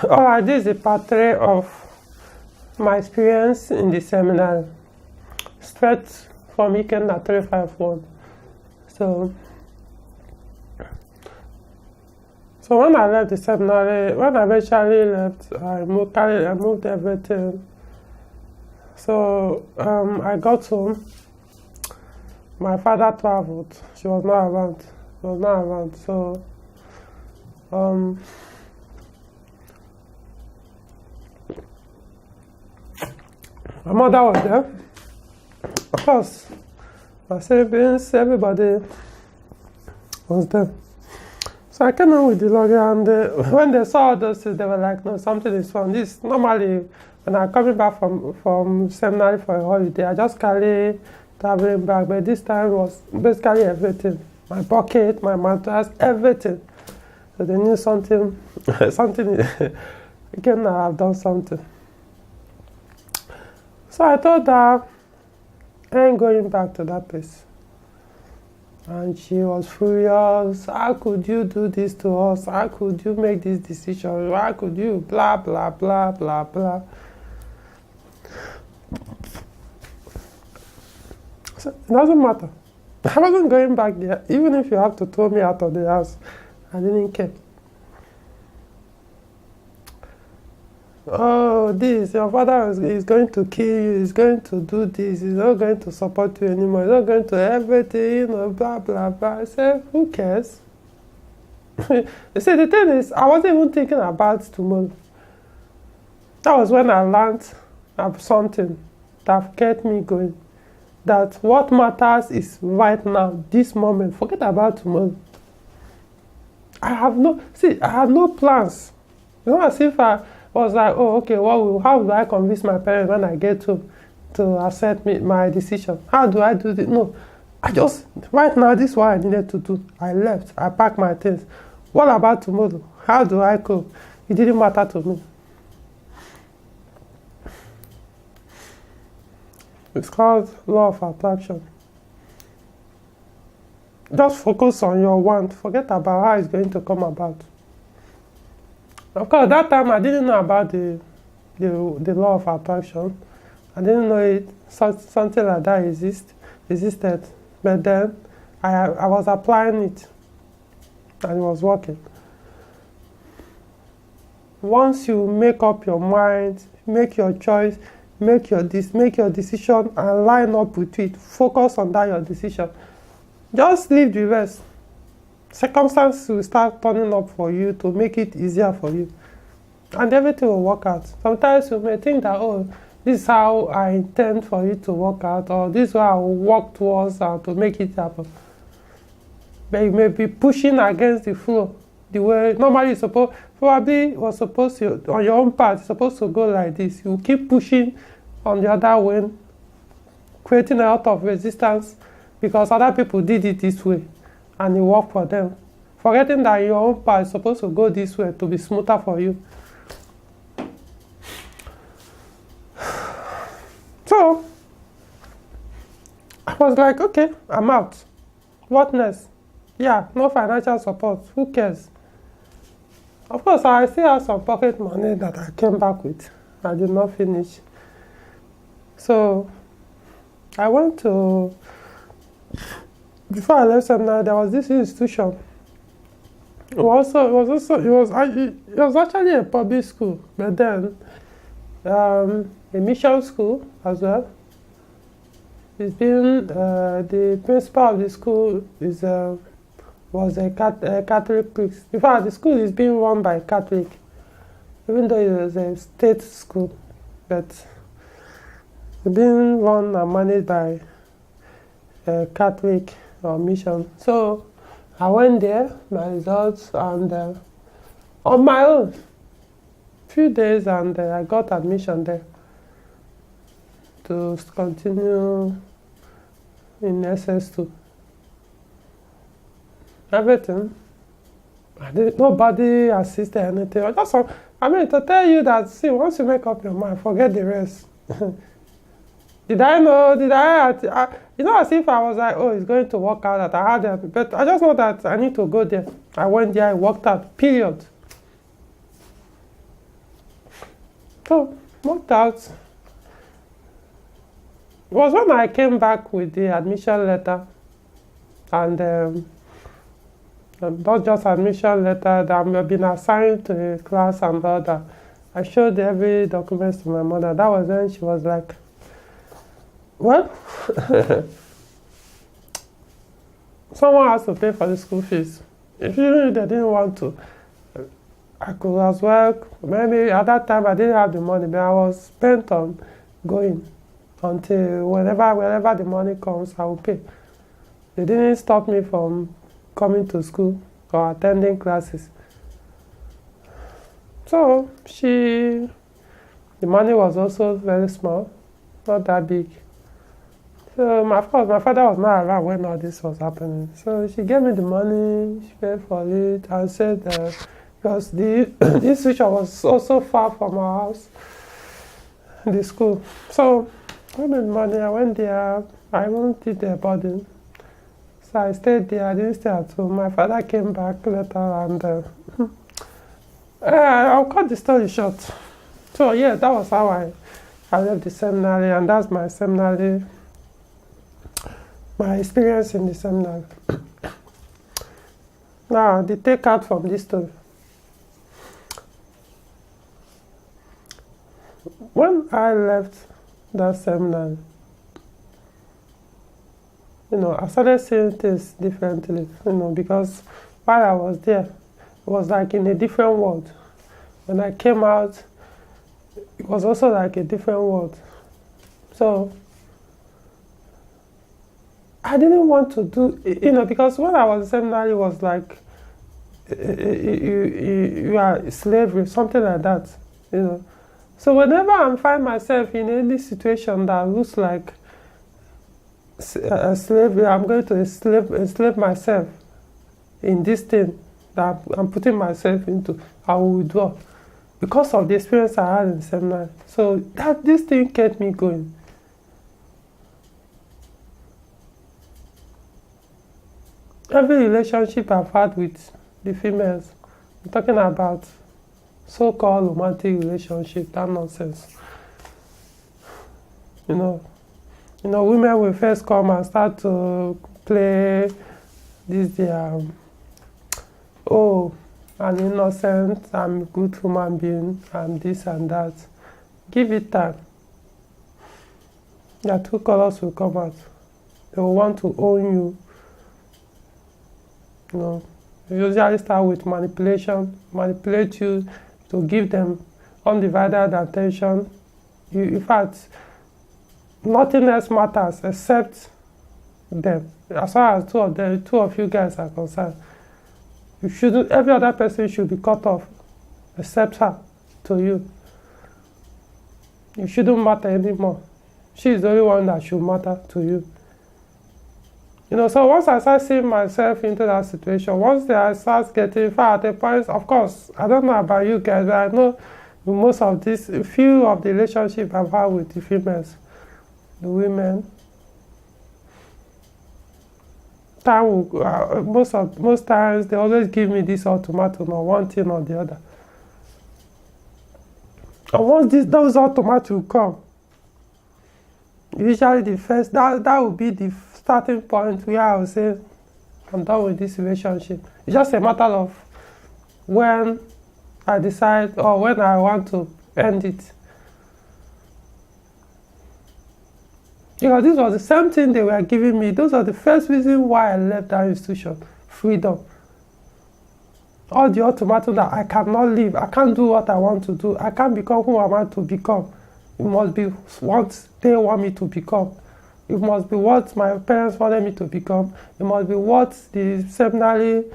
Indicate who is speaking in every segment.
Speaker 1: Alright, this is part 3 of my experience in the seminary. Straight from Ikenna 351. So when I left the seminary, when I eventually left, I moved everything. So I got home. My father traveled. She was not around. So my mother was there. Of course, my siblings, everybody was there. So I came in with the luggage, and when they saw those things, they were like, no, something is wrong. This normally, when I'm coming back from seminary for a holiday, I just carry traveling bag, but this time was basically everything. My pocket, my mattress, everything. So they knew something, again, I have done something. So I thought that I ain't going back to that place. And she was furious. How could you do this to us? How could you make this decision? How could you? Blah, blah, blah, blah, blah. So it doesn't matter. I wasn't going back there. Even if you have to throw me out of the house, I didn't care. Oh, your father is going to kill you, he's going to do this, he's not going to support you anymore, he's not going to everything, blah, blah, blah. I said, who cares? You see, the thing is, I wasn't even thinking about tomorrow. That was when I learned of something that kept me going. That what matters is right now, this moment. Forget about tomorrow. I had no plans. You know, as if I was like, oh, okay, how do I convince my parents when I get to accept my decision? How do I do this? No, right now, this is what I needed to do. I left, I packed my things. What about tomorrow? How do I cope? It didn't matter to me. It's called law of attraction. Just focus on your want. Forget about how it's going to come about. Of course, that time I didn't know about the law of attraction. I didn't know something like that existed. But then I was applying it, and it was working. Once you make up your mind, make your choice, make your decision, and line up with it. Focus on that your decision. Just leave the rest. Circumstances will start turning up for you to make it easier for you, and everything will work out. Sometimes you may think that, oh, this is how I intend for it to work out, or this is what I will work towards to make it happen. But you may be pushing against the flow. The way normally was supposed to, on your own part, it's supposed to go like this. You keep pushing on the other way, creating a lot of resistance because other people did it this way and it worked for them. Forgetting that your own part is supposed to go this way to be smoother for you. So I was like, okay, I'm out. What next? Yeah, no financial support. Who cares? Of course, I still have some pocket money that I came back with. I did not finish. So I went to, before I left seminary, there was this institution. It was actually a public school, but then a mission school as well. It's been the principal of the school was a Catholic priest. In fact, the school is being run by Catholic, even though it was a state school, but it's being run and managed by a Catholic mission. So I went there, my results, and on my own, few days, and I got admission there to continue in SS2. Everything. Nobody assisted anything. To tell you that, see, once you make up your mind, forget the rest. Did I know? As if I was like, oh, it's going to work out, that I had it. But I just know that I need to go there. I went there, I worked out, period. So, worked out. It was when I came back with the admission letter, and not just admission letter, that I've been assigned to a class and all that. I showed every document to my mother. That was when she was like, well, someone has to pay for the school fees. If they didn't want to, I could as well. Maybe at that time I didn't have the money, but I was bent on going until whenever the money comes, I will pay. They didn't stop me from coming to school or attending classes. So the money was also very small, not that big. So my father was not around when all this was happening. So she gave me the money, she paid for it, and said because the institution was also far from our house, the school. So I made money, I went there, I even did the boarding. So I stayed there, I didn't stay at home. My father came back later, and I'll cut the story short. So yeah, that was how I left the seminary, and that's my seminary, my experience in the seminary. Now, the takeout from this story. When I left that seminary, I started seeing things differently, because while I was there, it was like in a different world. When I came out, it was also like a different world. So, I didn't want to do, because when I was in seminary, it was like, you are slavery, something like that, So whenever I find myself in any situation that looks like a slavery, I'm going to enslave myself in this thing that I'm putting myself into, I will withdraw because of the experience I had in seminary. So this thing kept me going. Every relationship I've had with the females, I'm talking about so-called romantic relationship, that nonsense. Women will first come and start to play this, I'm innocent, I'm a good human being, I'm this and that. Give it time. The two colors will come out. They will want to own you. You usually start with manipulation, manipulate you to give them undivided attention. In fact, nothing else matters except them. As far as two of you guys are concerned, every other person should be cut off except her to you. You shouldn't matter anymore. She is the only one that should matter to you. So once I start seeing myself into that situation, once I start getting far at a point, of course, I don't know about you guys, but I know most of few of the relationships I've had with the females, the women, most times they always give me this ultimatum or one thing or the other. And once those ultimatums will come, usually the first, that will be the starting point where I will say, I'm done with this relationship. It's just a matter of when I decide or when I want to end it. Because this was the same thing they were giving me. Those are the first reason why I left that institution. Freedom. All the ultimatum that I cannot live, I can't do what I want to do, I can't become who I want to become. It must be what they want me to become. It must be what my parents wanted me to become. It must be what the seminary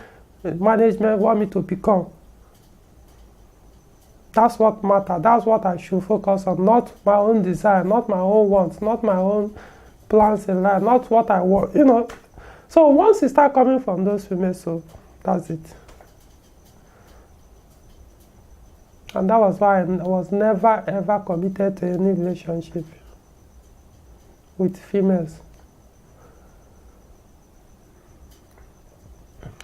Speaker 1: management want me to become. That's what matters. That's what I should focus on, not my own desire, not my own wants, not my own plans in life, not what I want, So once you start coming from those females, so that's it. And that was why I was never ever committed to any relationship with females.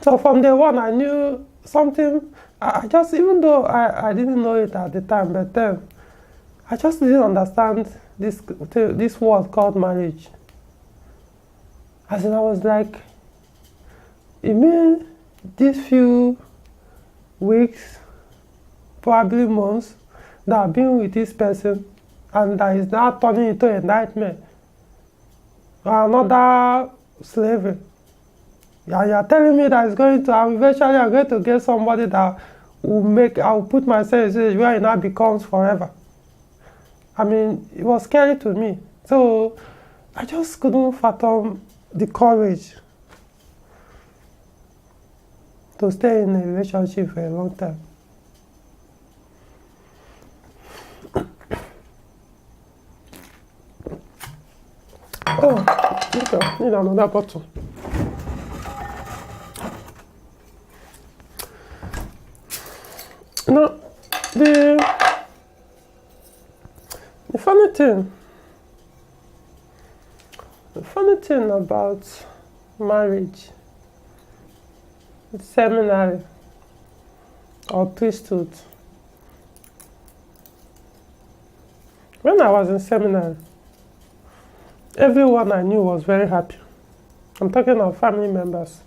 Speaker 1: So from day one, I knew something. I just, even though I didn't know it at the time, but then I just didn't understand this word called marriage. As in, I was like, you mean these few weeks, probably months, that I've been with this person, and that is now turning into a nightmare, another slavery. Yeah, you're telling me that eventually I'm going to get somebody that I will put myself in a situation where it now becomes forever. I mean, it was scary to me. So I just couldn't fathom the courage to stay in a relationship for a long time. Oh, okay, need another bottle. No, the funny thing about marriage, seminary, or priesthood. When I was in seminary, everyone I knew was very happy. I'm talking of family members,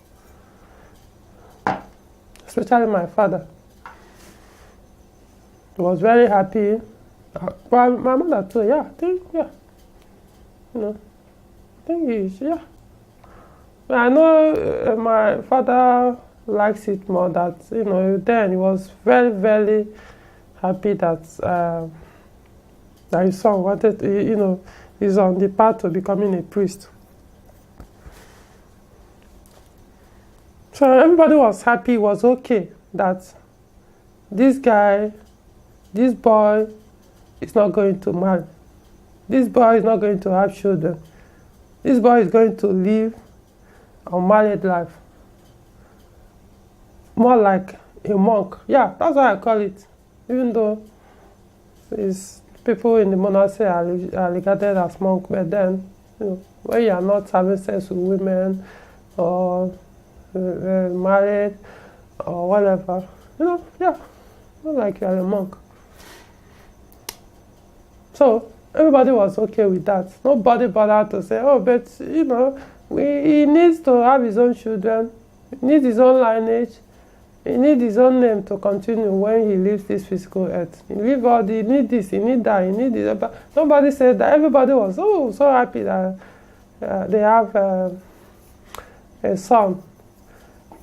Speaker 1: especially my father. He was very happy. But my mother too, I think yeah. I know my father likes it more that, then he was very, very happy that his son wanted, is on the path to becoming a priest. So everybody was happy, it was okay that this boy is not going to marry. This boy is not going to have children. This boy is going to live a married life. More like a monk. Yeah, that's what I call it. Even though people in the monastery are regarded as monks, but then, when you are not having sex with women or married or whatever, not like you are a monk. So everybody was okay with that. Nobody bothered to say, oh, but he needs to have his own children, he needs his own lineage, he needs his own name to continue when he leaves this physical earth. He need this, he need that, he need this. But nobody said that. Everybody was so happy that they have a son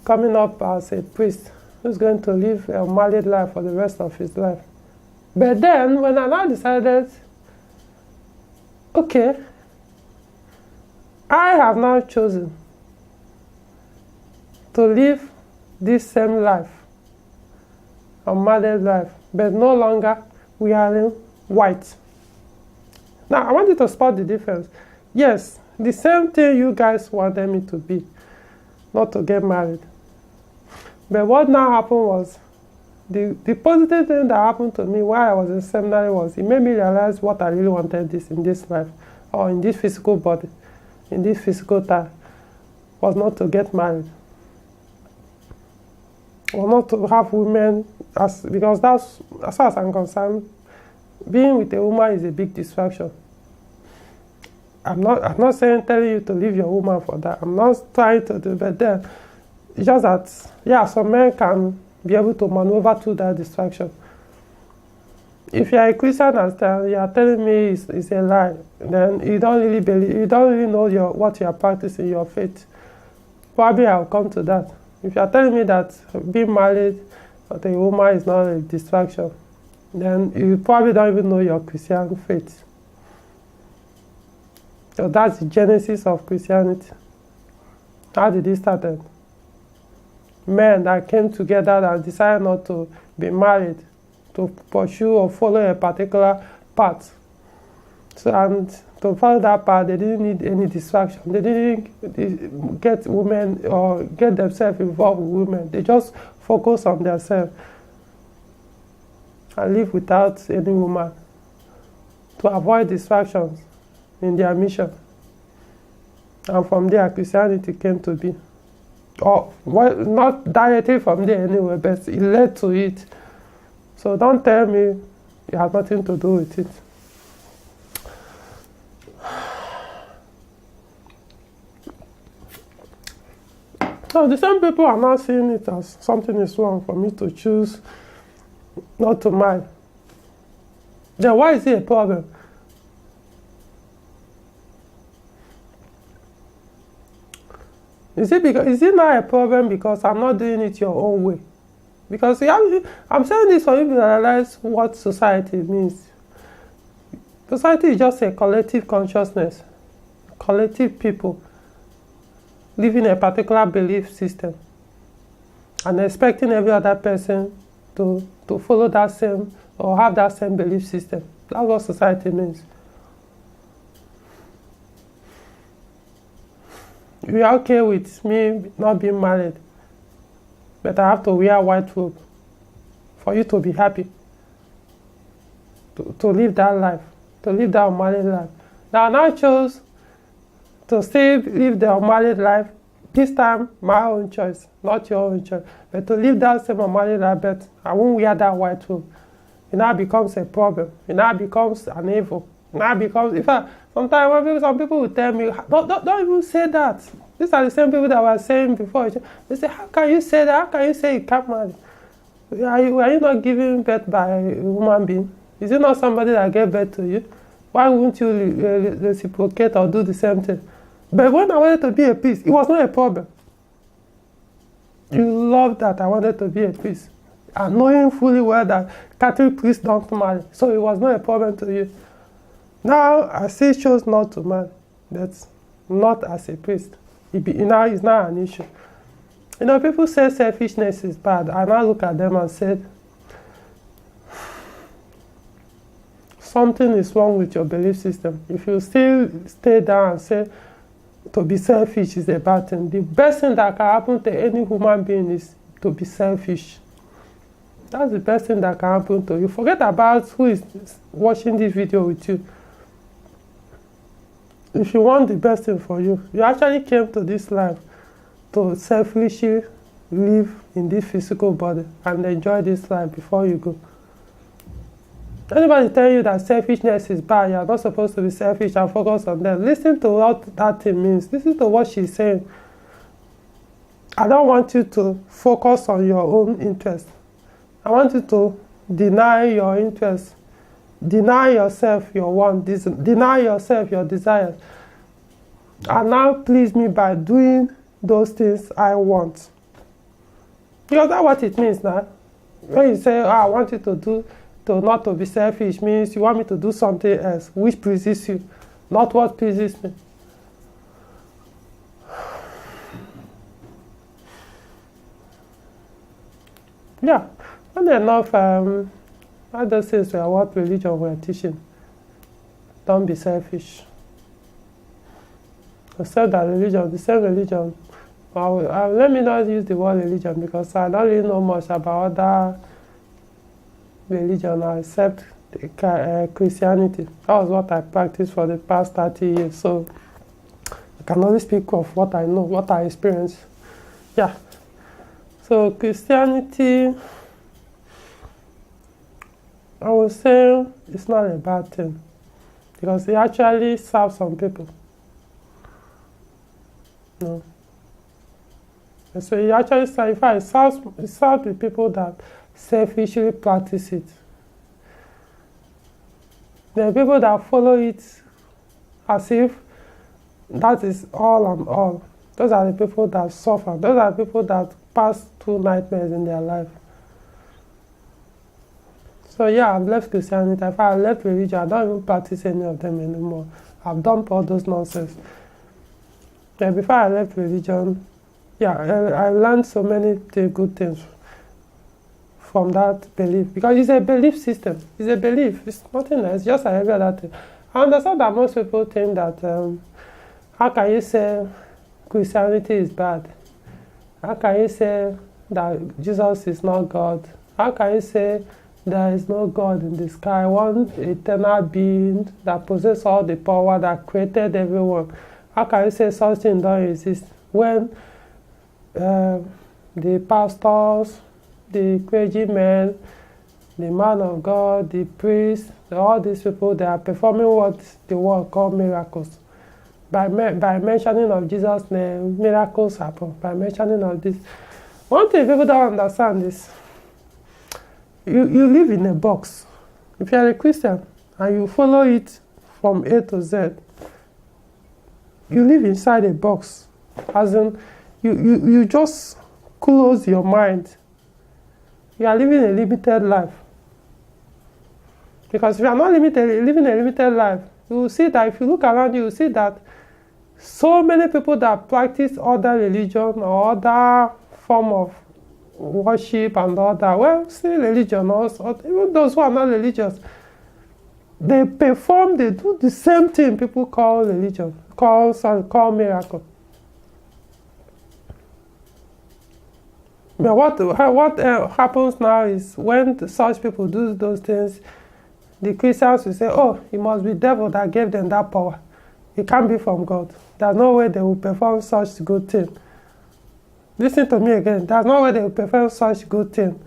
Speaker 1: coming up as a priest who's going to live a married life for the rest of his life. But then, when I now decided, okay, I have now chosen to live this same life, a married life, but no longer wearing white. Now, I want you to spot the difference. Yes, the same thing you guys wanted me to be, not to get married. But what now happened was, the positive thing that happened to me while I was in seminary was it made me realize what I really wanted in this life, or in this physical body, in this physical time, was not to get married, or not to have women, because that's, as far as I'm concerned, being with a woman is a big distraction. I'm not telling you to leave your woman for that. I'm not trying to do, but then it's just that, some men can be able to maneuver through that distraction. If you are a Christian and you are telling me it's a lie, then you don't really know what you are practicing, your faith. Probably I'll come to that. If you are telling me that being married to a woman is not a distraction, then you probably don't even know your Christian faith. So that's the genesis of Christianity. How did it start? Men that came together and decided not to be married, to pursue or follow a particular path. So, and to follow that path, they didn't need any distraction. They didn't get women or get themselves involved with women. They just focus on themselves and live without any woman to avoid distractions in their mission. And from there, Christianity came to be. Or, well, not directly from there anyway, but it led to it. So don't tell me it has nothing to do with it. So the same people are now seeing it as something is wrong for me to choose not to marry. Then why is it a problem? Is it not a problem because I'm not doing it your own way? Because I'm saying this for you to realize what society means. Society is just a collective consciousness, collective people living a particular belief system and expecting every other person to follow that same or have that same belief system. That's what society means. We are okay with me not being married, but I have to wear a white robe for you to be happy, to live that life, to live that unmarried life. Now I chose to still live the unmarried life, this time my own choice, not your own choice, but to live that same unmarried life, but I won't wear that white robe. It now becomes a problem. It now becomes an evil. It now becomes, in fact, sometimes some people will tell me, don't even say that. These are the same people that were saying before. They say, how can you say that? How can you say you can't marry? Are you not giving birth by a human being? Is it not somebody that gave birth to you? Why wouldn't you reciprocate or do the same thing? But when I wanted to be a priest, it was not a problem. You love that I wanted to be a priest. And knowing fully well that Catholic priests don't marry. So it was not a problem to you. Now, I still chose not to marry. That's not as a priest. It's not an issue. You know, people say selfishness is bad. I now look at them and say, something is wrong with your belief system. If you still stay down and say to be selfish is a bad thing, the best thing that can happen to any human being is to be selfish. That's the best thing that can happen to you. Forget about who is watching this video with you. If you want the best thing for you, you actually came to this life to selfishly live in this physical body and enjoy this life before you go. Anybody tell you that selfishness is bad, you're not supposed to be selfish and focus on them, listen to what that thing means. Listen to what she's saying. I don't want you to focus on your own interest. I want you to deny your interest. Deny yourself your want. Deny yourself your desires. And now please me by doing those things I want. Because that's what it means now. When you say, I want you to not to be selfish, means you want me to do something else which pleases you, not what pleases me. Yeah, funny enough, all those things were what religion were teaching. Don't be selfish. Except that religion, the same religion. Let me not use the word religion because I don't really know much about other religion except Christianity. That was what I practiced for the past 30 years. So I can only speak of what I know, what I experienced. Yeah. So Christianity, I would say it's not a bad thing because it actually serves some people. No. And so it actually serves, in fact, it serves the people that selfishly practice it. There are people that follow it as if that is all and all. Those are the people that suffer. Those are the people that pass through nightmares in their life. So yeah, I've left Christianity. In fact, I left religion. I don't even practice any of them anymore. I've dumped all those nonsense. Yeah, before I left religion, yeah, I learned so many good things from that belief. Because it's a belief system. It's a belief. It's nothing else. Just like every other thing. I understand that most people think that, how can you say Christianity is bad? How can you say that Jesus is not God? How can you say there is no God in the sky, one eternal being that possesses all the power, that created everyone? How can you say such thing don't exist when the pastors, the clergymen, the man of God, the priest, all these people, they are performing what the world call miracles? by mentioning of Jesus' name, miracles happen. By mentioning of this. One thing people don't understand is you live in a box. If you are a Christian and you follow it from A to Z, you live inside a box. As in, you just close your mind. You are living a limited life. Because if you are not living a limited life, you will see that if you look around you will see that so many people that practice other religion or other form of worship and all that, well, still religion also, even those who are not religious, they do the same thing people call religion, call miracle. But what happens now is when such people do those things, the Christians will say, oh, it must be devil that gave them that power. It can't be from God. There's no way they will perform such good thing. Listen to me again. There's no way they will perform such good thing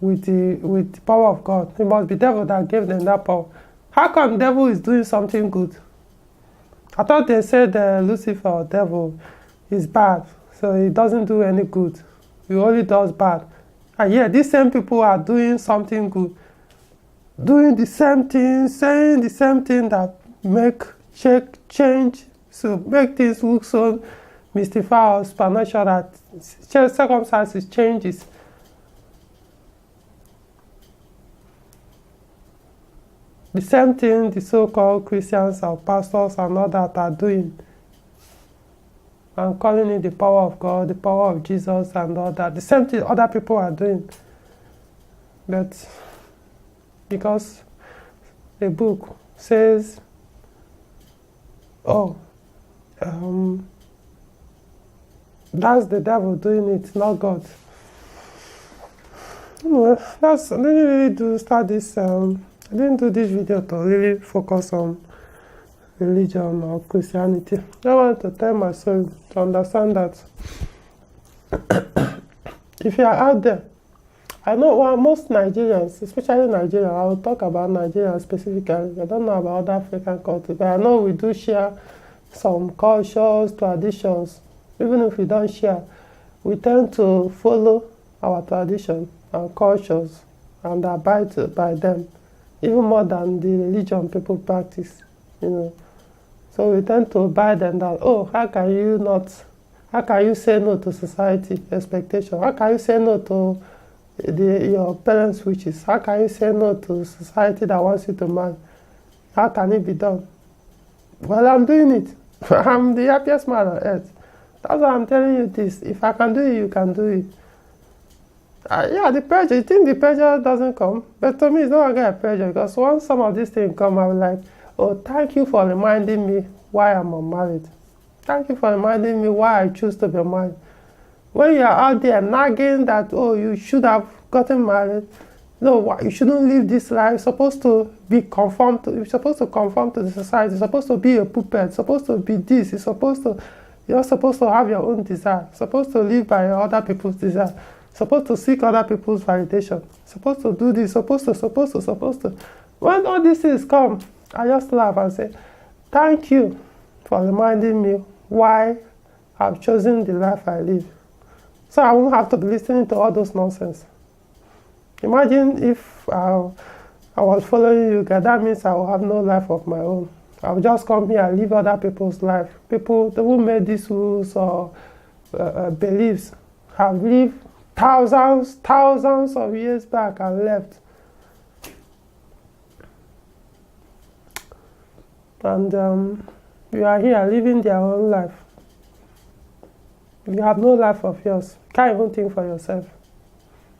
Speaker 1: with the power of God. It must be devil that gave them that power. How come devil is doing something good? I thought they said Lucifer or devil is bad, so he doesn't do any good. He only does bad. And yeah, these same people are doing something good. Doing the same thing, saying the same thing that change, so make things look so mystified or supernatural that circumstances changes. The same thing the so-called Christians or pastors and all that are doing. And calling it the power of God, the power of Jesus and all that. The same thing other people are doing. But because the book says, that's the devil doing it, not God. Well, I didn't really start this. I didn't do this video to really focus on religion or Christianity. I want to tell my soul to understand that if you are out there, I know most Nigerians, especially Nigeria, I will talk about Nigeria specifically. I don't know about other African countries, but I know we do share some cultures, traditions. Even if we don't share, we tend to follow our tradition and cultures and abide by them, even more than the religion people practice, So we tend to abide them that, how can you say no to society expectation? How can you say no to your parents' wishes? How can you say no to society that wants you to marry? How can it be done? Well, I'm doing it. I'm the happiest man on earth. That's why I'm telling you this. If I can do it, you can do it. The pressure. You think the pressure doesn't come? But to me, it's no longer a pressure, because once some of these things come, I'm like, thank you for reminding me why I'm unmarried. Thank you for reminding me why I choose to be married. When you're out there nagging that, you should have gotten married, you shouldn't live this life, you're supposed to conform to the society, you're supposed to be a puppet, you're supposed to be this, you're supposed to have your own desire, you're supposed to live by other people's desire, you're supposed to seek other people's validation, you're supposed to do this, supposed to. When all these things come, I just laugh and say, thank you for reminding me why I've chosen the life I live. So I won't have to be listening to all those nonsense. Imagine if I was following you guys, that means I will have no life of my own. I will just come here and live other people's life. People who made these rules or beliefs have lived thousands of years back and left. And you are here living their own life. You have no life of yours. You can't even think for yourself.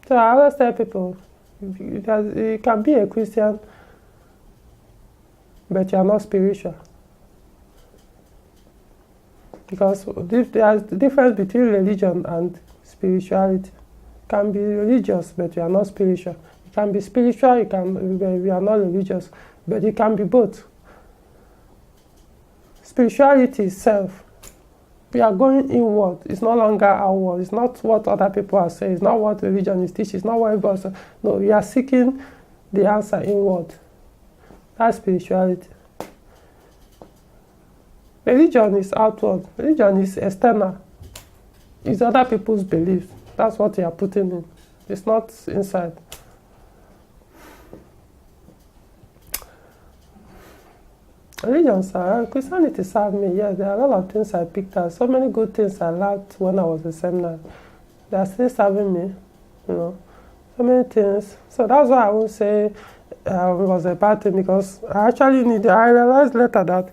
Speaker 1: So I always tell people, you can be a Christian, but you are not spiritual. Because there's the difference between religion and spirituality. You can be religious, but you are not spiritual. You can be spiritual, you are not religious, but you can be both. Spirituality is self. We are going inward. It's no longer outward. It's not what other people are saying. It's not what religion is teaching. It's not what everybody says. No, we are seeking the answer inward. That's spirituality. Religion is outward. Religion is external. It's other people's beliefs. That's what you are putting in. It's not inside. Religions are, Christianity served me, yes. There are a lot of things I picked up. So many good things I learned when I was in seminary. They are still serving me, So many things. So that's why I won't say it was a bad thing, because I realized later that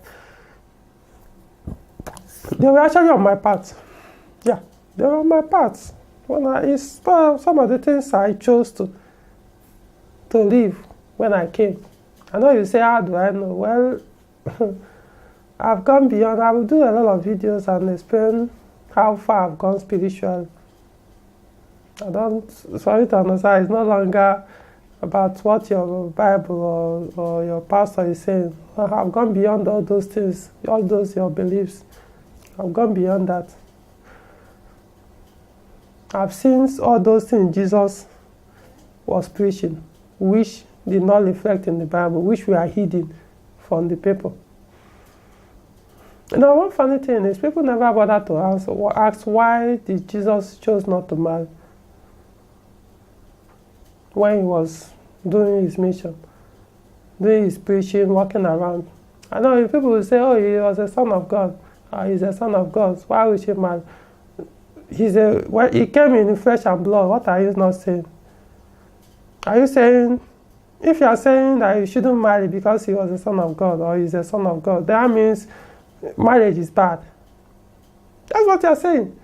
Speaker 1: they were actually on my path. Yeah, they were on my path. It's some of the things I chose to live when I came. I know you say, how do I know? Well, I've gone beyond. I will do a lot of videos and explain how far I've gone spiritually. For you to understand, it's no longer about what your Bible or your pastor is saying. I've gone beyond all those things, all those your beliefs. I've gone beyond that. I've seen all those things Jesus was preaching, which did not reflect in the Bible, which we are hidden from the people. One funny thing is people never bother to ask why did Jesus chose not to marry when he was doing his mission, doing his preaching, walking around. I know people will say, oh, he was a son of God. He's a son of God. Why would he marry? He came in flesh and blood. What are you not saying? Are you saying, if you are saying that you shouldn't marry because he was a son of God or he's a son of God, that means marriage is bad? That's what you are saying.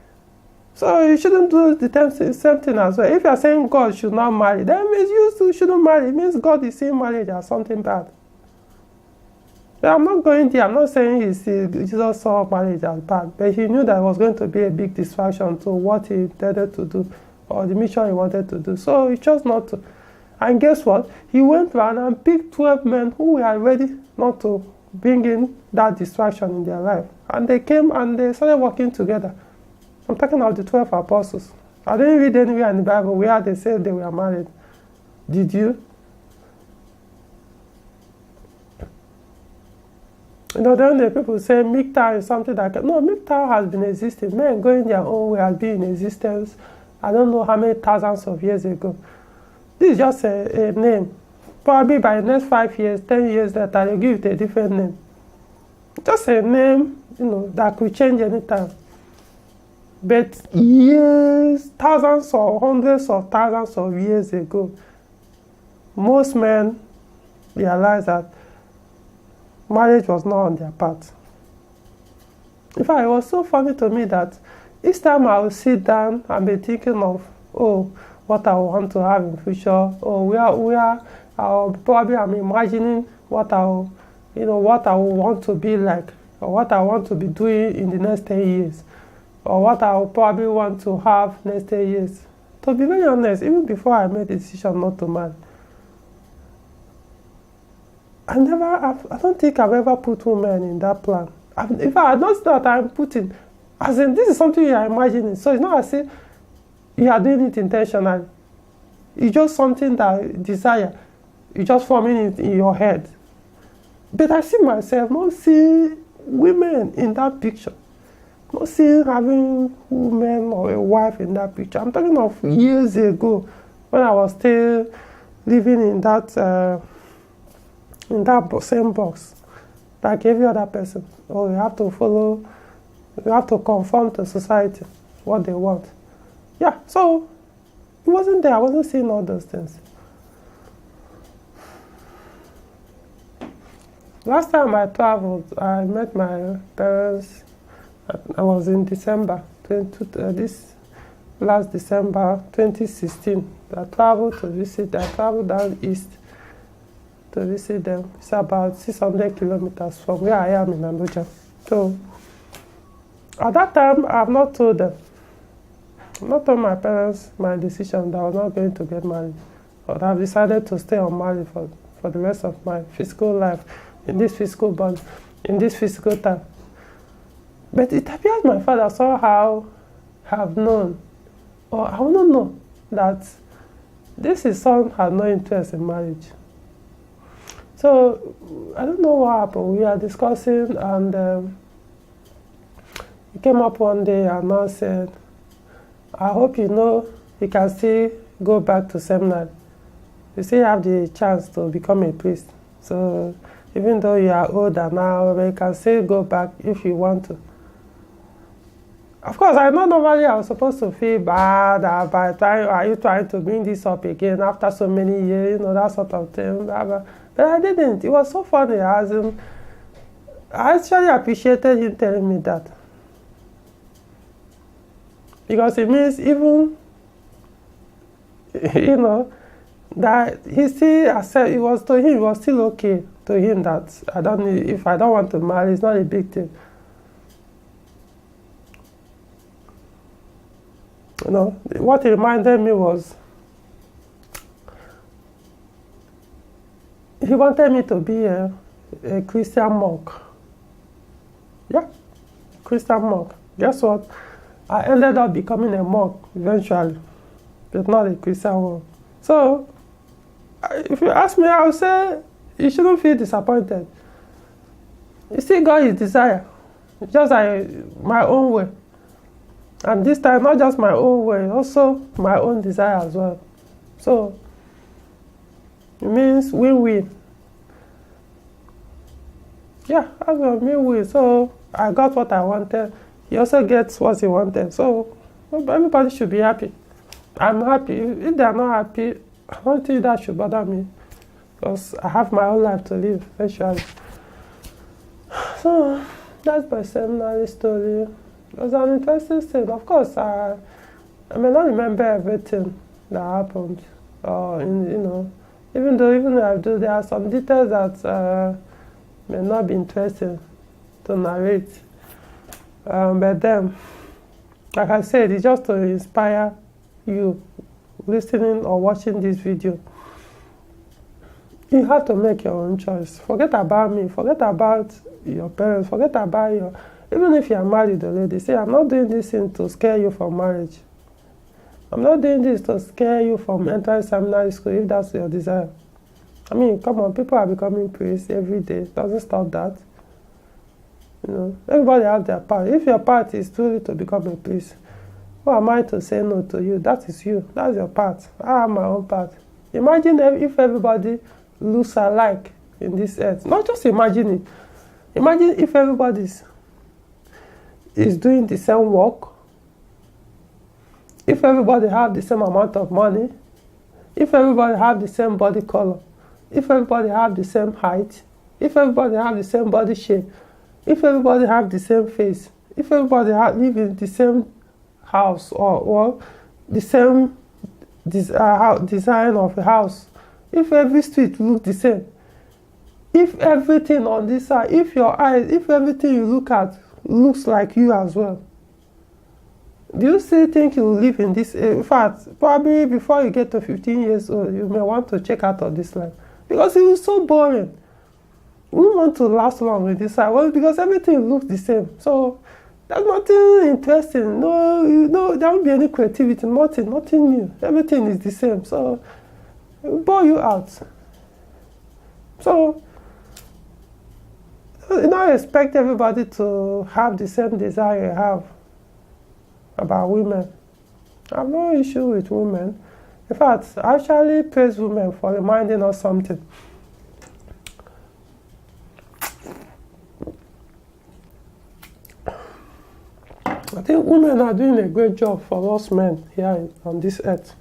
Speaker 1: So you shouldn't do the same thing as well. If you are saying God should not marry, that means you too shouldn't marry. It means God is seeing marriage as something bad. But I'm not going there. I'm not saying Jesus saw marriage as bad, but he knew that it was going to be a big distraction to what he intended to do or the mission he wanted to do. So he chose not to. And guess what? He went around and picked 12 men who were ready not to bring in that distraction in their life. And they came and they started working together. I'm talking about the 12 apostles. I didn't read anywhere in the Bible where they said they were married. Did you? Then the people say MGTOW is something that no, MGTOW has been existing. Men going their own way has been in existence. I don't know how many thousands of years ago. This is just a name. Probably by the next 5 years, 10 years later, they'll give it a different name. Just a name, that could change anytime. But years, thousands or hundreds of thousands of years ago, most men realized that marriage was not on their path. In fact, it was so funny to me that each time I would sit down and be thinking of, what I want to have in the future, probably I'm imagining what I will want to be like, or what I want to be doing in the next 10 years, or what I will probably want to have next 10 years. To be very honest, even before I made the decision not to marry, I don't think I've ever put women in that plan. In fact, not that I'm putting, as in this is something you are imagining. So it's not as if you are doing it intentionally. It's just something that you desire. You're just forming it in your head. But I see myself not seeing women in that picture. Not seeing having women or a wife in that picture. I'm talking of years ago when I was still living in that same box like every other person. You have to follow, you have to conform to society, what they want. Yeah, so it wasn't there. I wasn't seeing all those things. Last time I traveled, I met my parents. I was in December, last December 2016. I traveled to visit. I traveled down east to visit them. It's about 600 kilometers from where I am in Abuja. So at that time, I have not told them. I've not told my parents my decision that I was not going to get married. But I've decided to stay unmarried for the rest of my physical life, in this physical body, in this physical time. But it appears my father somehow have known, or I wouldn't know, that his son had no interest in marriage. So I don't know what happened. We are discussing, and He came up one day and now said, I hope you know you can still go back to seminary. You still have the chance to become a priest. So even though you are older now, you can still go back if you want to. Of course, I know normally I was supposed to feel bad about are you trying to bring this up again after so many years, that sort of thing. But I didn't. It was so funny. I actually appreciated him telling me that. Because it means even, that he still accept, it was still okay to him that if I don't want to marry, it's not a big thing. What it reminded me was, he wanted me to be a Christian monk. Yeah, Christian monk. Guess what? I ended up becoming a monk eventually, but not a Christian one. So, if you ask me, I would say you shouldn't feel disappointed. You still got his desire, just like my own way. And this time, not just my own way, also my own desire as well. So, it means win-win. Yeah, I will win-win. So, I got what I wanted. He also gets what he wanted. So, everybody should be happy. I'm happy. If they are not happy, I don't think that should bother me. Because I have my own life to live, eventually. So, that's my seminary story. It was an interesting thing. Of course, I may not remember everything that happened. Even though I do, there are some details that may not be interesting to narrate. But then, like I said, it's just to inspire you listening or watching this video. You have to make your own choice. Forget about me. Forget about your parents. Forget about even if you are married already, say, I'm not doing this thing to scare you from marriage. I'm not doing this to scare you from entering seminary school if that's your desire. I mean, come on, people are becoming priests every day. It doesn't stop that. Everybody has their part. If your part is truly to become a priest, who am I to say no to you? That is you. That's your part. I have my own part. Imagine if everybody looks alike in this earth. Not just imagine it. Imagine if everybody is doing the same work. If everybody have the same amount of money. If everybody have the same body color. If everybody have the same height. If everybody have the same body shape. If everybody have the same face. If everybody live in the same house or the same design of a house. If every street look the same. If everything on this side, if everything you look at looks like you as well, do you still think you will live in this? In fact, probably before you get to 15 years old, you may want to check out of this life because it is so boring. We don't want to last long in this life. Well, because everything looks the same. So there's nothing interesting. No, there won't be any creativity. Nothing new. Everything is the same. So it will bore you out. So you don't expect everybody to have the same desire you have about women. I have no issue with women. In fact, I actually praise women for reminding us something. I think women are doing a great job for us men here on this earth.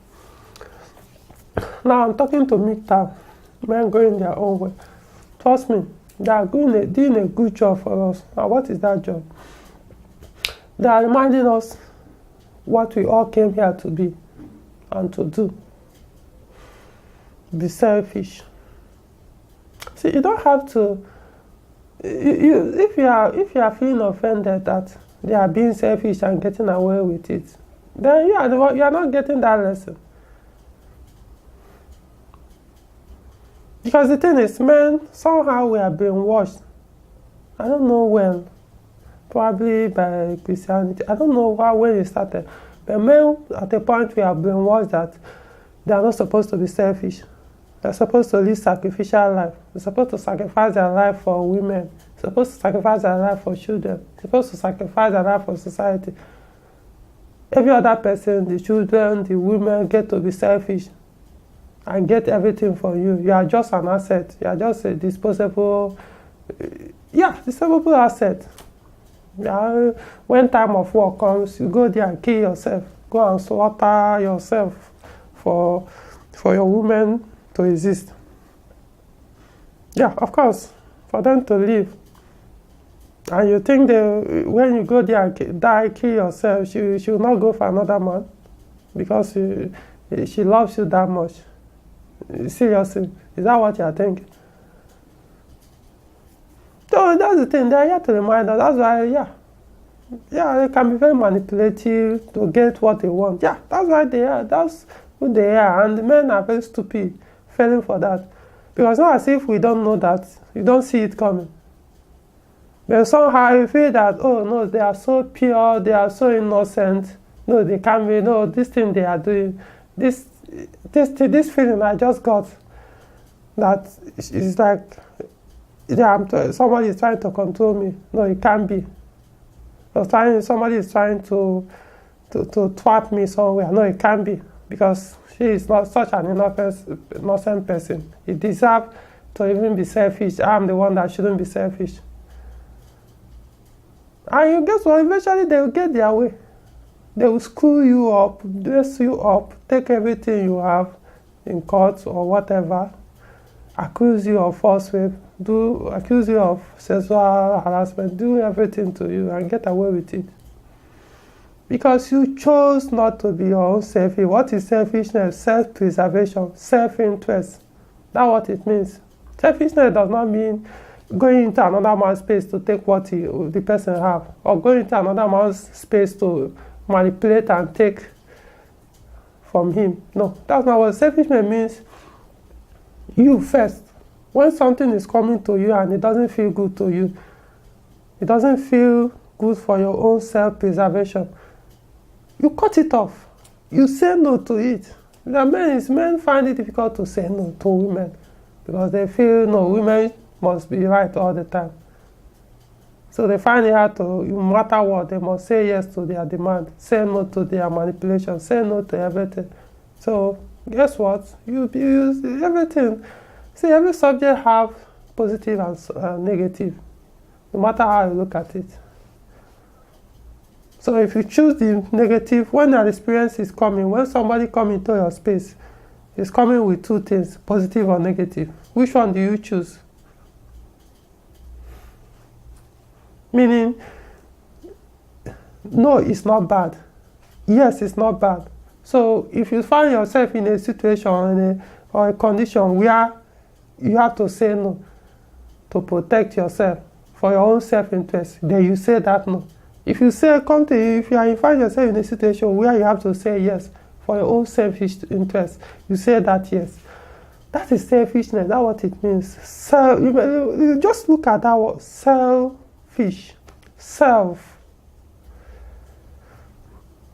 Speaker 1: Now I'm talking to midterm, men going their own way. Trust me, they are doing a good job for us. Now what is that job? They are reminding us what we all came here to be and to do. Be selfish. See, you don't have to. If you are feeling offended that they are being selfish and getting away with it, then you are not getting that lesson. Because the thing is, men, somehow we are brainwashed. I don't know when. Probably by Christianity. I don't know when it started. But men, at a point, we are brainwashed that they are not supposed to be selfish. They're supposed to live sacrificial life. They're supposed to sacrifice their life for women. They're supposed to sacrifice their life for children. They're supposed to sacrifice their life for society. Every other person, the children, the women, get to be selfish and get everything from you. You are just an asset. You are just a disposable, disposable asset. Yeah, when time of war comes, you go there and kill yourself. Go and slaughter yourself for your women to exist. Yeah, of course, for them to live. And you think when you go there and die, kill yourself, she will not go for another man because she loves you that much. Seriously, is that what you are thinking? So that's the thing. They are here to remind us. That's why, they can be very manipulative to get what they want. Yeah, that's why they are. That's who they are. And the men are very stupid, falling for that. Because not as if we don't know that. You don't see it coming. But somehow you feel that, oh no, they are so pure, they are so innocent. No, they can't be. No, this thing they are doing, this feeling I just got, that it's like, somebody is trying to control me. No, it can't be. Somebody is trying to trap me somewhere. No, it can't be, because she is not such an innocent person. He deserves to even be selfish. I'm the one that shouldn't be selfish. And you guess what? Eventually they will get their way. They will screw you up, dress you up, take everything you have in court or whatever, accuse you of false rape, accuse you of sexual harassment, do everything to you and get away with it. Because you chose not to be your own selfish. What is selfishness? Self-preservation, self-interest. That's what it means. Selfishness does not mean going into another man's space to take what the person have, or going into another man's space to manipulate and take from him. No, that's not what selfishness means. You first. When something is coming to you and it doesn't feel good to you, it doesn't feel good for your own self-preservation, you cut it off. You say no to it. Men find it difficult to say no to women because they feel, no, women must be right all the time. So they find it hard to, no matter what, they must say yes to their demand, say no to their manipulation, say no to everything. So guess what? You use everything. See, every subject have positive and negative, no matter how you look at it. So if you choose the negative, when an experience is coming, when somebody comes into your space, it's coming with two things, positive or negative. Which one do you choose? Meaning, no, it's not bad. Yes, it's not bad. So if you find yourself in a situation or a condition where you have to say no to protect yourself for your own self-interest, then you say that no. If you find yourself in a situation where you have to say yes for your own selfish interest, you say that yes. That is selfishness. That's what it means. So you just look at that word, selfish, self.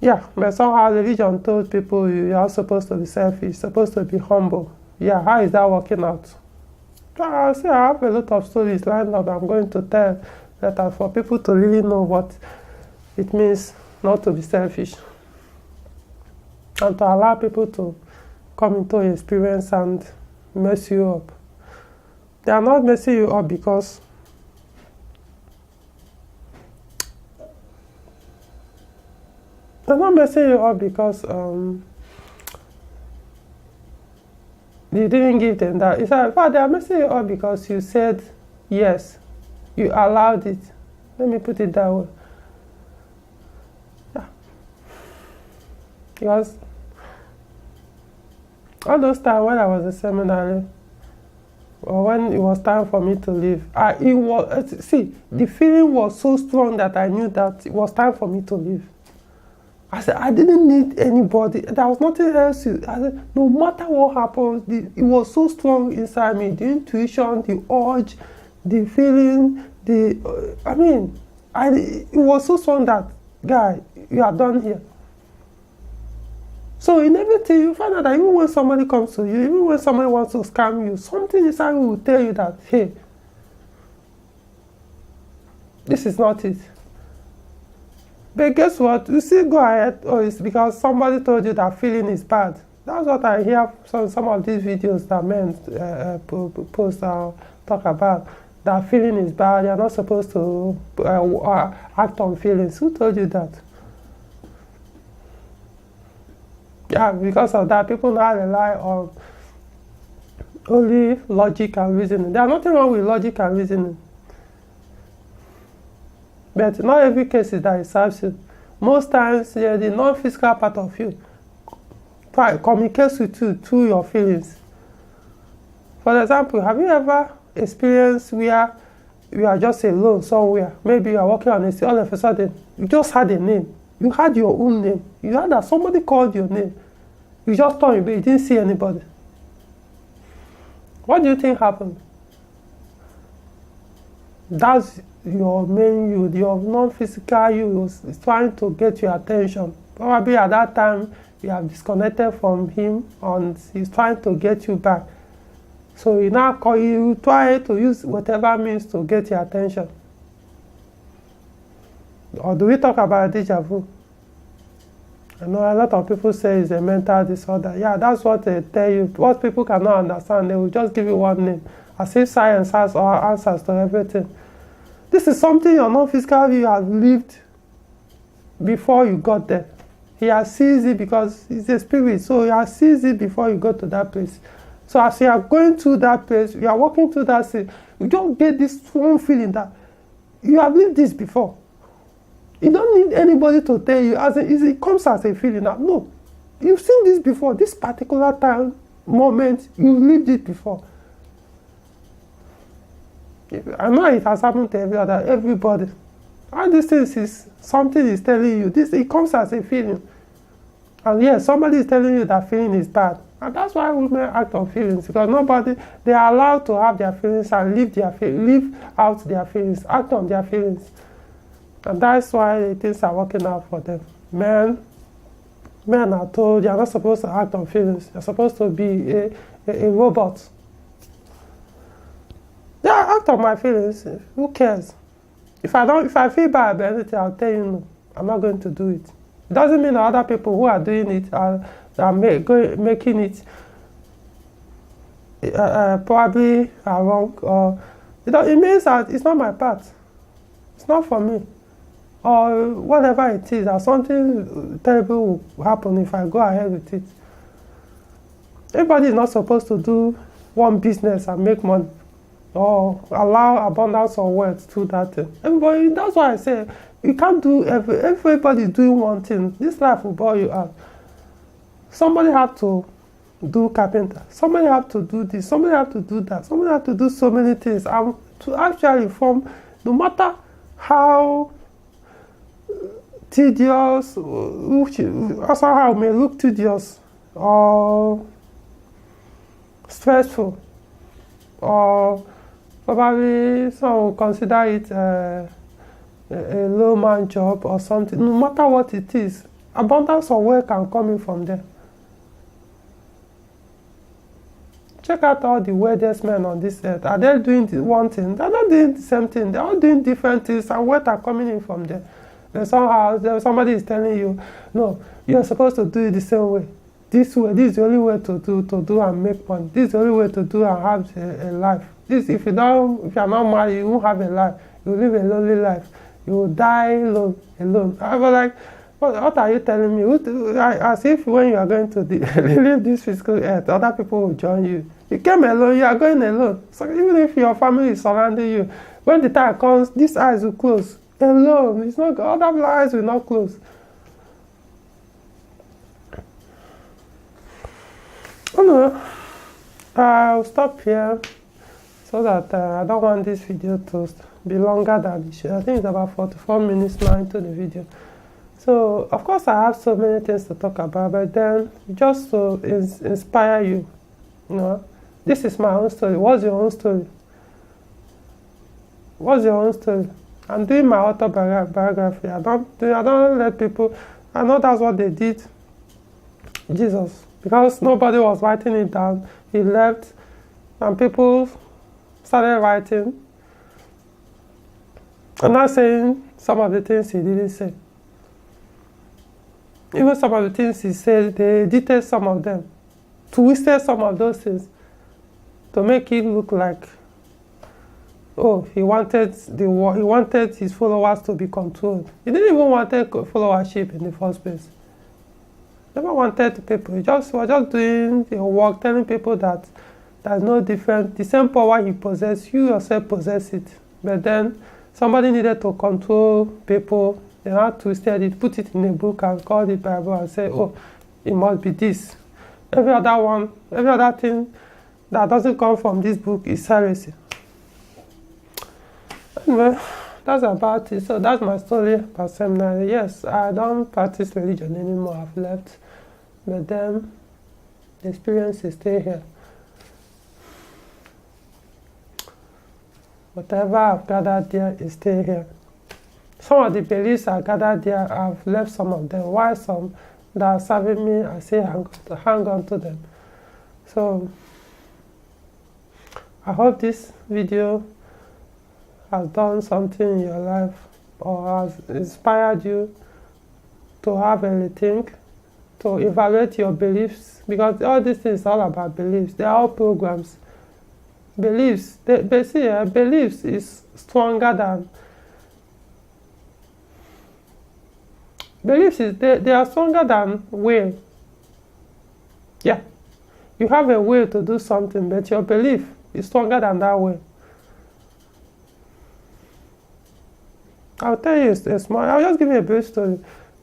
Speaker 1: Yeah, but somehow religion told people you are supposed to be selfish, supposed to be humble. Yeah, how is that working out? I have a lot of stories lined up I'm going to tell later for people to really know what it means not to be selfish, and to allow people to come into your experience and mess you up. They are not messing you up because you didn't give them that. It's like, they are messing you up because you said yes. You allowed it. Let me put it that way. Yeah. Because all those times when I was in seminary, or when it was time for me to leave, the feeling was so strong that I knew that it was time for me to leave. I said, I didn't need anybody. There was nothing else. I said, no matter what happens, it was so strong inside me. The intuition, the urge, the feeling, it was so strong that, guy, you are done here. So in everything, you find out that even when somebody comes to you, even when somebody wants to scam you, something inside you will tell you that, hey, this is not it. But guess what? You still go ahead, or it's because somebody told you that feeling is bad. That's what I hear from some of these videos that men post talk about. That feeling is bad, you're not supposed to act on feelings. Who told you that? Yeah, because of that, people now rely on only logic and reasoning. There's nothing wrong with logic and reasoning. But not every case is that it serves you. Most times, yeah, the non-physical part of you communicates with you through your feelings. For example, have you ever experienced where you are just alone somewhere? Maybe you are walking on a street, all of a sudden, you just had a name. You had your own name. You had that somebody called your name. You just turned, but you didn't see anybody. What do you think happened? That's your main you, your non-physical you is trying to get your attention. Probably at that time, you have disconnected from him and he's trying to get you back. So you now you try to use whatever means to get your attention. Or do we talk about deja vu? I know a lot of people say it's a mental disorder. Yeah, that's what they tell you. What people cannot understand, they will just give you one name, as if science has all answers to everything. This is something your non-physical you have lived before you got there. He has seized it because it's a spirit, so he has seized it before you go to that place. So as you are going through that place, you are walking through that scene, you don't get this strong feeling that you have lived this before. You don't need anybody to tell you, it comes as a feeling that, no, you've seen this before, this particular time, moment, you lived it before. I know it has happened to everybody. All these things is something is telling you, it comes as a feeling. And yes, somebody is telling you that feeling is bad. And that's why women act on feelings, because they are allowed to have their feelings and live out their feelings, act on their feelings. And that's why things are working out for them. Men are told you're not supposed to act on feelings. You're supposed to be a robot. Yeah, act on my feelings. Who cares? If I feel bad about anything, I'll tell you no. I'm not going to do it. It doesn't mean that other people who are doing it are making it probably are wrong. Or it means that it's not my part. It's not for me. Or whatever it is, that something terrible will happen if I go ahead with it. Everybody is not supposed to do one business and make money, or allow abundance of wealth through that thing. Everybody, that's why I say you can't do everybody doing one thing. This life will bore you out. Somebody have to do carpenter. Somebody have to do this. Somebody have to do that. Somebody have to do so many things. And to actually form, no matter how tedious, somehow may look tedious or stressful, or probably some will consider it a low-man job or something. No matter what it is, abundance of work can come in from there. Check out all the weirdest men on this earth. Are they doing one thing? They're not doing the same thing. They're all doing different things, and wealth are coming in from there. Then somehow somebody is telling you, no, you're supposed to do it the same way. This way, this is the only way to do and make money. This is the only way to do and have a life. If you're not married, you won't have a life. You will live a lonely life. You will die alone. I was like, what are you telling me? As if when you are going to leave this physical earth, other people will join you. You came alone, you are going alone. So even if your family is surrounding you, when the time comes, these eyes will close. Alone. It's not, other eyes will not close. Oh no. I'll stop here so that I don't want this video to be longer than it should. I think it's about 44 minutes now into the video. So, of course, I have so many things to talk about, but then just to inspire you, you know, this is my own story. What's your own story? What's your own story? I'm doing my autobiography. I don't let people, I know that's what they did Jesus. Because nobody was writing it down, he left, and people started writing. I'm not saying some of the things he didn't say. Even some of the things he said, they edited some of them, twisted some of those things to make it look like, oh, he wanted his followers to be controlled. He didn't even want followership in the first place. Never wanted people. He was just doing the work, telling people that there's no difference. The same power he possessed, you yourself possess it. But then somebody needed to control people. They had twisted it, put it in a book and called it Bible and say, oh, it must be this. Every other thing that doesn't come from this book is heresy. Anyway, that's about it. So that's my story about seminary. Yes, I don't practice religion anymore. I've left. But then the experience is still here. Whatever I've gathered there is still here. Some of the beliefs I gathered there, I've left some of them. While some that are serving me, I still hang on to them. So I hope this video has done something in your life or has inspired you to have a rethink, to evaluate your beliefs, because all these things are all about beliefs. They are all programs. Beliefs, beliefs is stronger than beliefs. They are stronger than will. Yeah, you have a will to do something, but your belief is stronger than that will. I'll tell you a small. I'll just give you a brief story.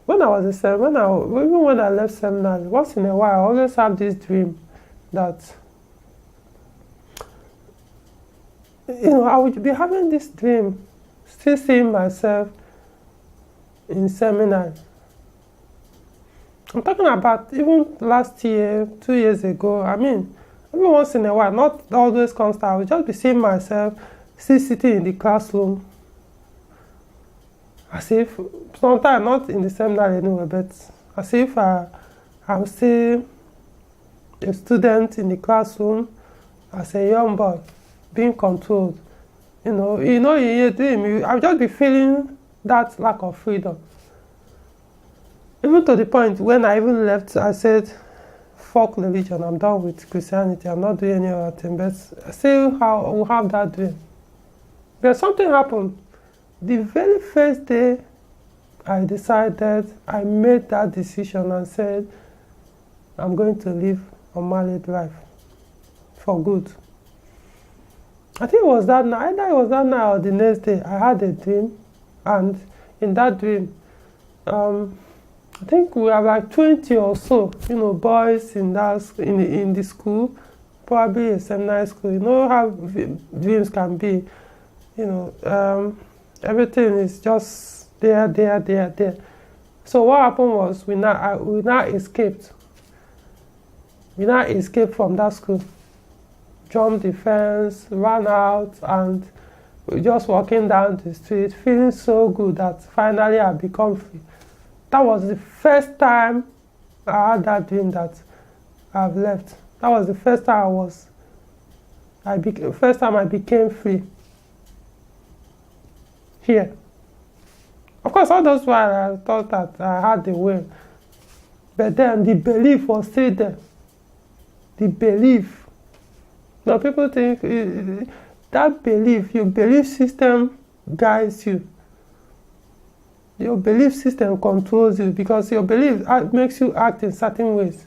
Speaker 1: When I was a seminary, even when I left seminary, once in a while, I always have this dream that, I would be having this dream, still seeing myself in seminary. I'm talking about even last year, 2 years ago. I mean, every once in a while, not always constant, I would just be seeing myself still sitting in the classroom. As if, sometimes not in the seminary anyway, but as if I'm still a student in the classroom as a young boy, being controlled. In your dream, I'll just be feeling that lack of freedom. Even to the point when I even left, I said, fuck religion, I'm done with Christianity, I'm not doing any other thing, but still will have that dream. But something happened. The very first day I decided, I made that decision and said, I'm going to live a married life for good. I think it was that night, either it was that night or the next day, I had a dream, and in that dream, I think we were like 20 or so, boys in the school, probably a seminary school. You know how dreams can be, everything is just there. So what happened was we now escaped. We now escaped from that school, jumped the fence, ran out, and we just walking down the street, feeling so good that finally I become free. That was the first time I had that dream that I've left. That was the first time I became free. Here. Of course, all those while I thought that I had the will. But then the belief was still there. The belief. Now people think that belief, your belief system guides you. Your belief system controls you because your belief makes you act in certain ways.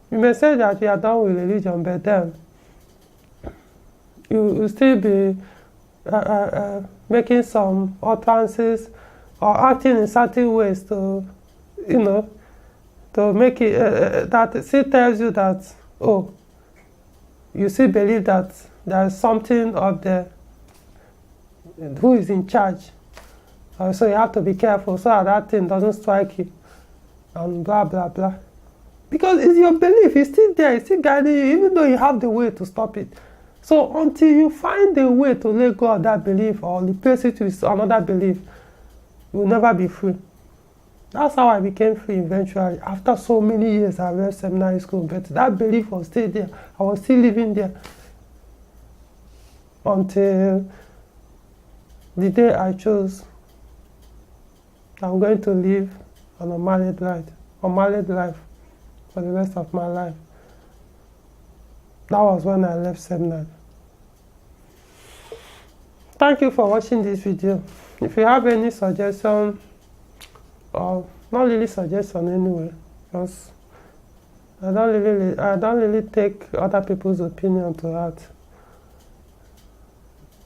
Speaker 1: You may say that you are done with religion, but then you will still be making some utterances or acting in certain ways to make it that still tells you that, oh, you still believe that there is something up there who is in charge. So you have to be careful so that thing doesn't strike you and blah, blah, blah. Because it's your belief, it's still there, it's still guiding you, even though you have the way to stop it. So until you find a way to let go of that belief or replace it with another belief, you will never be free. That's how I became free eventually. After so many years, I left seminary school, but that belief was still there. I was still living there until the day I chose I'm going to live an unmarried life for the rest of my life. That was when I left seminary. Thank you for watching this video. If you have any suggestion, or not really suggestion anyway, because I don't really take other people's opinion to heart.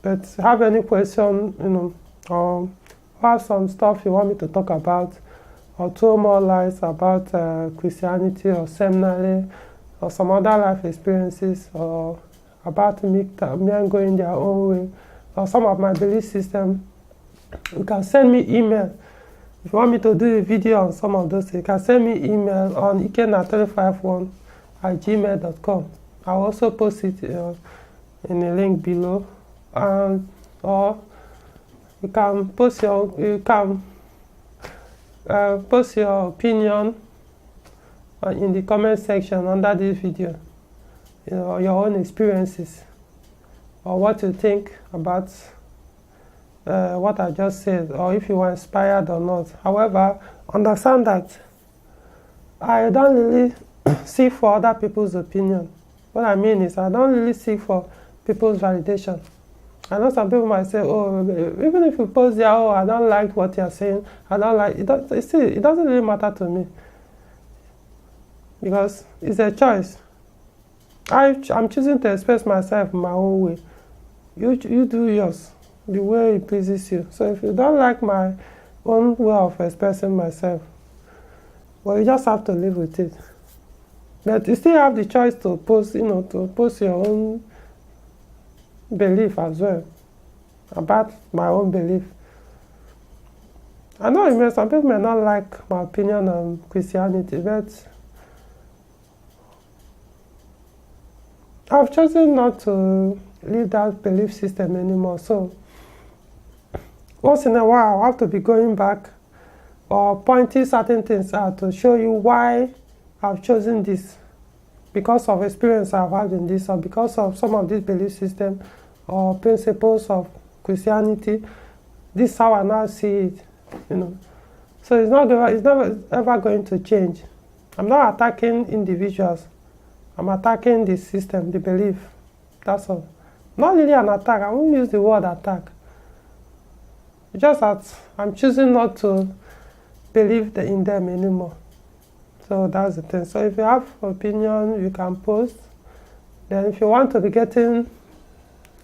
Speaker 1: But have any question, or have some stuff you want me to talk about, or two more lies about Christianity or seminary, or some other life experiences, or about me going their own way, or some of my belief system, you can send me email. If you want me to do a video on some of those, you can send me email on ikena351@gmail.com. I'll also post it in a link below, or you can post your opinion in the comment section under this video. Your own experiences, or what you think about what I just said, or if you were inspired or not. However, understand that I don't really seek for other people's opinion. What I mean is, I don't really seek for people's validation. I know some people might say, oh, even if you post there, oh, I don't like what you're saying, I don't like it. It doesn't really matter to me, because it's a choice. I'm choosing to express myself in my own way. You do yours the way it pleases you. So if you don't like my own way of expressing myself, well, you just have to live with it. But you still have the choice to post, to post your own belief as well, about my own belief. I know some people may not like my opinion on Christianity, but I've chosen not to live that belief system anymore. So once in a while, I have to be going back or pointing certain things out to show you why I've chosen this, because of experience I've had in this, or because of some of this belief system or principles of Christianity. This is how I now see it, So it's never ever going to change. I'm not attacking individuals. I'm attacking the system, the belief. That's all. Not really an attack. I won't use the word attack. It's just that I'm choosing not to believe in them anymore. So that's the thing. So if you have opinion, you can post. Then if you want to be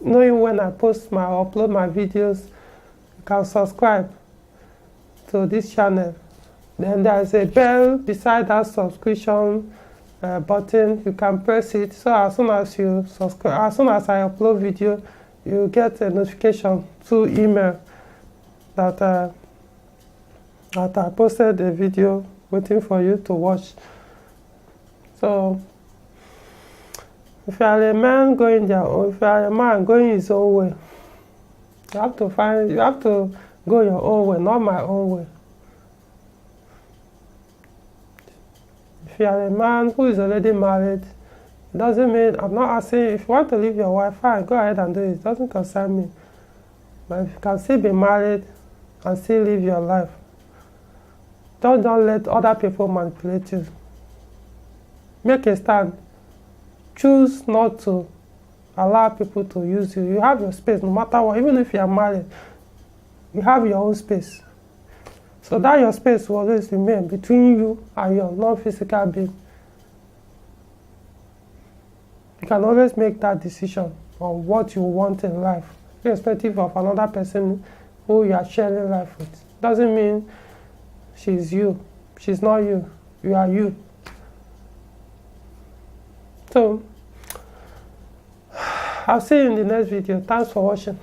Speaker 1: knowing when I upload my videos, you can subscribe to this channel. Then there's a bell beside that subscription button. You can press it, so as soon as you subscribe, as soon as I upload video, you get a notification through email that I posted a video waiting for you to watch. So if you are a man going his own way, you have to go your own way, not my own way. If you are a man who is already married, it doesn't mean, I'm not asking, if you want to leave your wife, fine, go ahead and do it. It doesn't concern me. But if you can still be married and still live your life, don't let other people manipulate you. Make a stand. Choose not to allow people to use you. You have your space, no matter what. Even if you are married, you have your own space. So that your space will always remain between you and your non-physical being. You can always make that decision on what you want in life, irrespective of another person who you are sharing life with. Doesn't mean she's you. She's not you. You are you. So I'll see you in the next video. Thanks for watching.